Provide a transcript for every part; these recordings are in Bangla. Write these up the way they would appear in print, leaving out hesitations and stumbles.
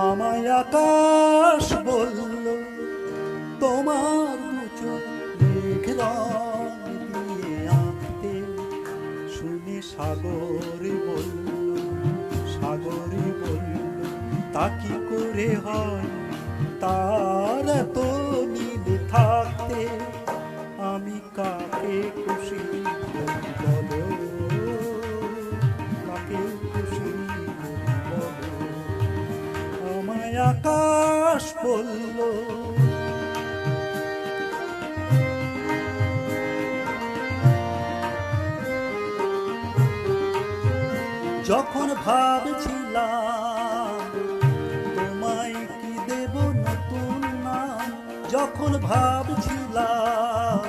আমায় আকাশ বলল তোমার দুচো মেঘ রং দিয়ে আঁকতে, শুনে সাগরে বলল, সাগরে বলল তা কি করে হয় তার এত নীল থাকতে, আমি কাকে খুশি বলো, কাকে খুশি বলো। আমায় আকাশ বলল যখন ভাবছিলাম তোমায় কি দেব নতুন নাম, যখন ভাবছিলাম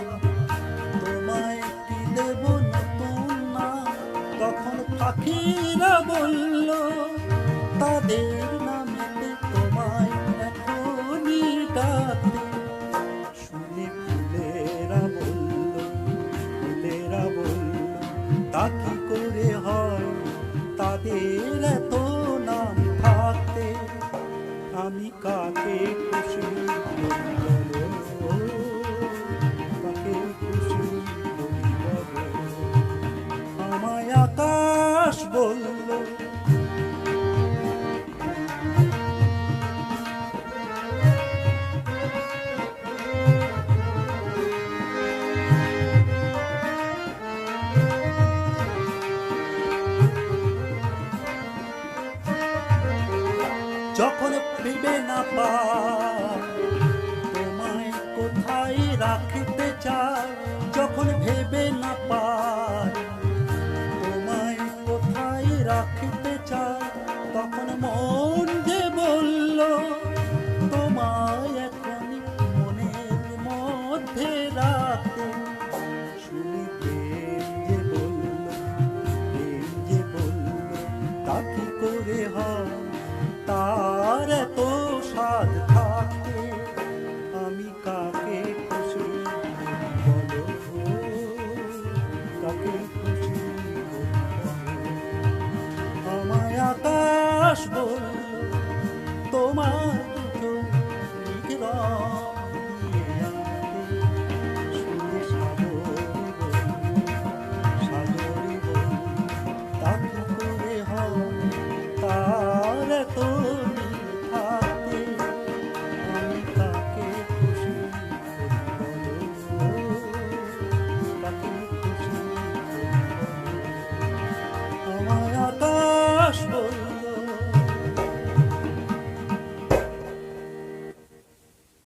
তোমায় কি দেব নতুন নাম, তখন পাখিরা বলল তাদের নামেতে তোমায় এখনই ডাকতে, শুনে ফুলেরা বলল, ফুলেরা বলল তা কি করে হয় তাদের এত নাম থাকতে, আমি কাকে খুশি বলি বলো, কাকে খুশি বলি বলো। আমায় আকাশ বলল যখন ফিরবে না পাই তোমায় কোথায় রাখতে চাই, যখন ভেবে না পাই তোমায় কোথায় রাখতে চাই, তখন মন যে বলল তোমায় এখনই মনের মধ্যে রাখতে, শুনি প্রেম যে বলল, প্রেম যে বলল তা কি করে হয় তার এত স্বাদ থাকতে, আমি কাকে খুশি বলো, কাকে খুশি বলো। আমায় আকাশ বলল তোমার দুটো মেঘ রং দিয়ে আঁকতে, শুনে সাগরে বলল, সাগরে বলল তা কি করে হয় তা